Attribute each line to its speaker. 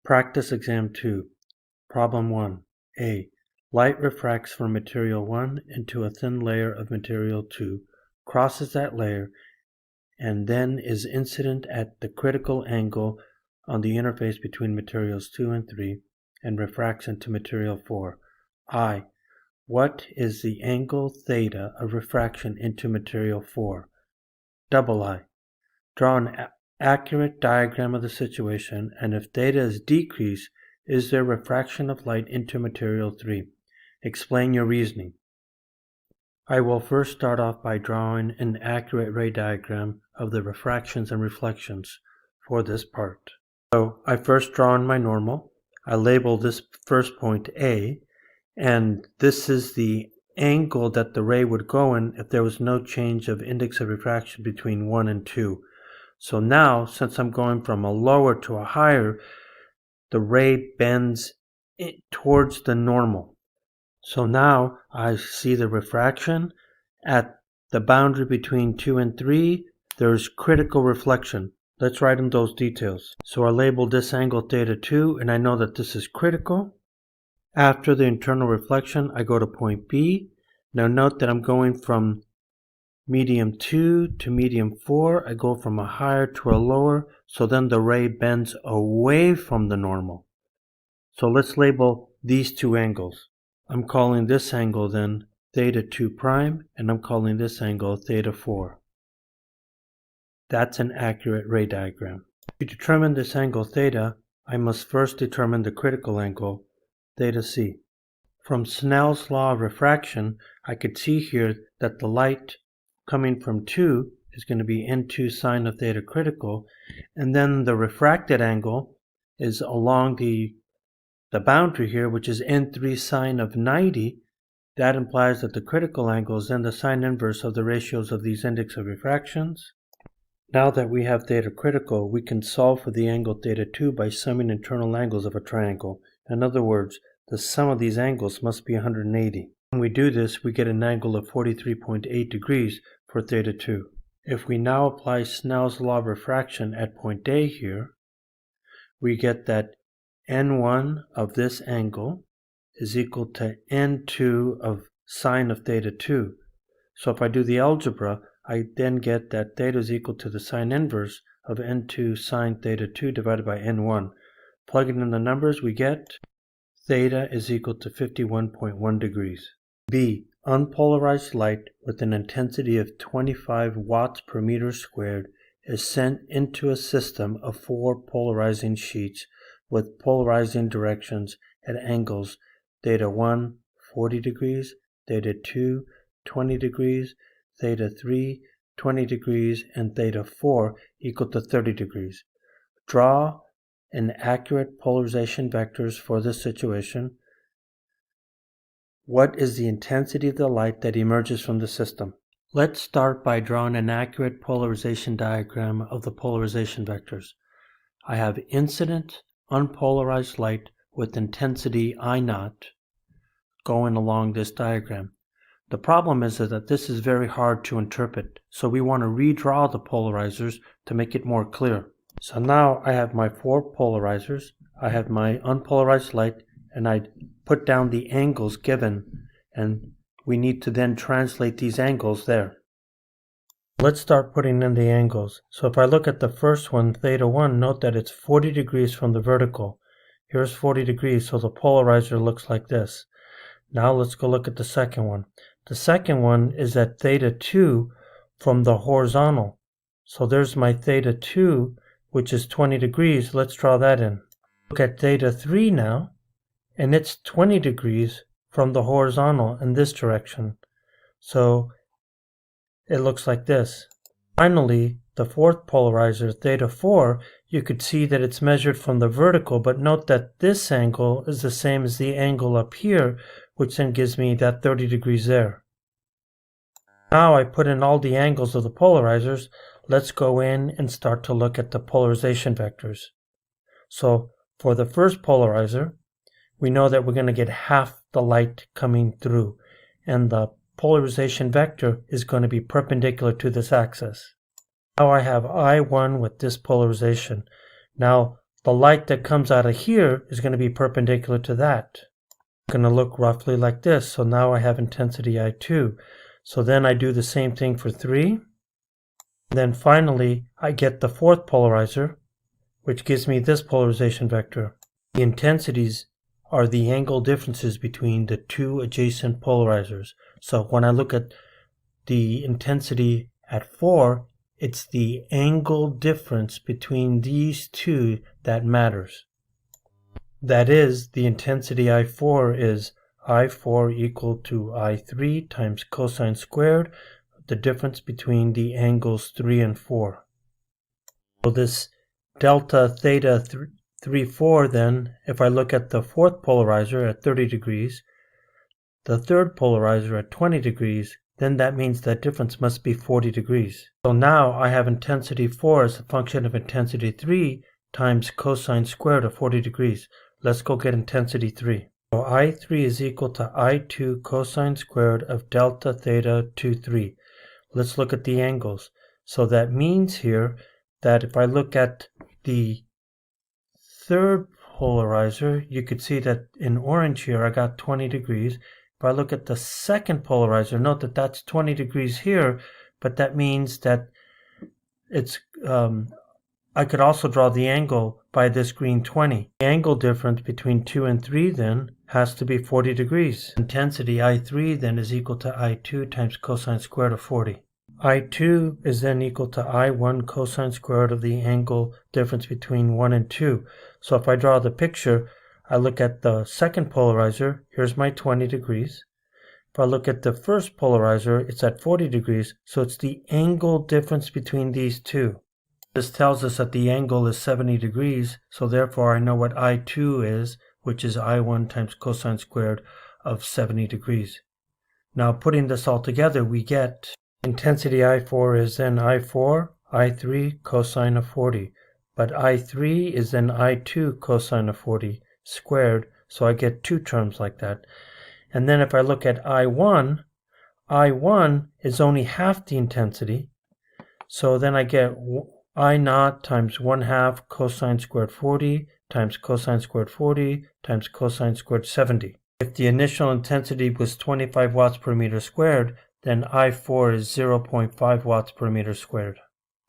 Speaker 1: Practice Exam 2, Problem 1. A. Light refracts from material 1 into a thin layer of material 2, crosses that layer, and then is incident at the critical angle on the interface between materials 2 and 3, and refracts into material 4. I. What is the angle theta of refraction into material 4? I. Draw an accurate diagram of the situation, and if theta is decreased, is there refraction of light into material 3? Explain your reasoning. I will first start off by drawing an accurate ray diagram of the refractions and reflections for this part. So I first draw in my normal. I label this first point A, and this is the angle that the ray would go in if there was no change of index of refraction between 1 and 2. So now, since I'm going from a lower to a higher, the ray bends towards the normal. So now I see the refraction. At the boundary between 2 and 3, there's critical reflection. Let's write in those details. So I label this angle theta 2, and I know that this is critical. After the internal reflection, I go to point B. Now note that I'm going from medium 2 to medium 4. I go from a higher to a lower, so then the ray bends away from the normal. So let's label these two angles. I'm calling this angle then theta 2 prime, and I'm calling this angle theta 4. That's an accurate ray diagram. To determine this angle theta, I must first determine the critical angle theta c. From Snell's law of refraction, I could see here that the light coming from 2 is going to be n2 sine of theta critical, and then the refracted angle is along the boundary here, which is n3 sine of 90. That implies that the critical angle is then the sine inverse of the ratios of these index of refractions. Now that we have theta critical, we can solve for the angle theta 2 by summing internal angles of a triangle. In other words, the sum of these angles must be 180. When we do this, we get an angle of 43.8 degrees for theta 2. If we now apply Snell's law of refraction at point A here, we get that n1 of this angle is equal to n2 of sine of theta 2. So if I do the algebra, I then get that theta is equal to the sine inverse of n2 sine theta 2 divided by n1. Plugging in the numbers, we get theta is equal to 51.1 degrees. B. Unpolarized light with an intensity of 25 watts per meter squared is sent into a system of 4 polarizing sheets with polarizing directions at angles theta 1, 40 degrees, theta 2, 20 degrees, theta 3, 20 degrees, and theta 4 equal to 30 degrees. Draw an accurate polarization vectors for this situation. What is the intensity of the light that emerges from the system? Let's start by drawing an accurate polarization diagram of the polarization vectors. I have incident unpolarized light with intensity I0 going along this diagram. The problem is that this is very hard to interpret, so we want to redraw the polarizers to make it more clear. So now I have my 4 polarizers, I have my unpolarized light, and I put down the angles given, and we need to then translate these angles there. Let's start putting in the angles. So if I look at the first one, theta 1, note that it's 40 degrees from the vertical. Here's 40 degrees, so the polarizer looks like this. Now let's go look at the second one. The second one is at theta 2 from the horizontal. So there's my theta 2, which is 20 degrees. Let's draw that in. Look at theta 3 now, and it's 20 degrees from the horizontal in this direction. So it looks like this. Finally, the fourth polarizer, theta 4, you could see that it's measured from the vertical, but note that this angle is the same as the angle up here, which then gives me that 30 degrees there. Now I put in all the angles of the polarizers. Let's go in and start to look at the polarization vectors. So for the first polarizer, we know that we're going to get half the light coming through, and the polarization vector is going to be perpendicular to this axis. Now I have I1 with this polarization. Now the light that comes out of here is going to be perpendicular to that. It's going to look roughly like this. So now I have intensity I2. So then I do the same thing for 3. Then finally, I get the fourth polarizer, which gives me this polarization vector. The intensities are the angle differences between the two adjacent polarizers. So when I look at the intensity at 4, it's the angle difference between these two that matters. That is, the intensity I4 is I4 equal to I3 times cosine squared, the difference between the angles 3 and 4. So this delta theta 3, 4 then, if I look at the fourth polarizer at 30 degrees, the third polarizer at 20 degrees, then that means that difference must be 40 degrees. So now I have intensity 4 as a function of intensity 3 times cosine squared of 40 degrees. Let's go get intensity 3. So I3 is equal to I2 cosine squared of delta theta 2, 3. Let's look at the angles. So that means here that if I look at the third polarizer, you could see that in orange here I got 20 degrees. If I look at the second polarizer, note that that's 20 degrees here, but that means that it's I could also draw the angle by this green 20. The angle difference between 2 and 3 then has to be 40 degrees. Intensity I3 then is equal to I2 times cosine squared of 40. I2 is then equal to I1 cosine squared of the angle difference between 1 and 2. So if I draw the picture, I look at the second polarizer, here's my 20 degrees. If I look at the first polarizer, it's at 40 degrees, so it's the angle difference between these two. This tells us that the angle is 70 degrees, so therefore I know what I2 is, which is I1 times cosine squared of 70 degrees. Now putting this all together, we get intensity I4 is then I4, I3 cosine of 40, but I3 is then I2 cosine of 40 squared, so I get two terms like that. And then if I look at I1, I1 is only half the intensity, so then I get I naught times 1/2 cosine squared 40 times cosine squared 40 times cosine squared 70. If the initial intensity was 25 watts per meter squared, then I4 is 0.5 watts per meter squared.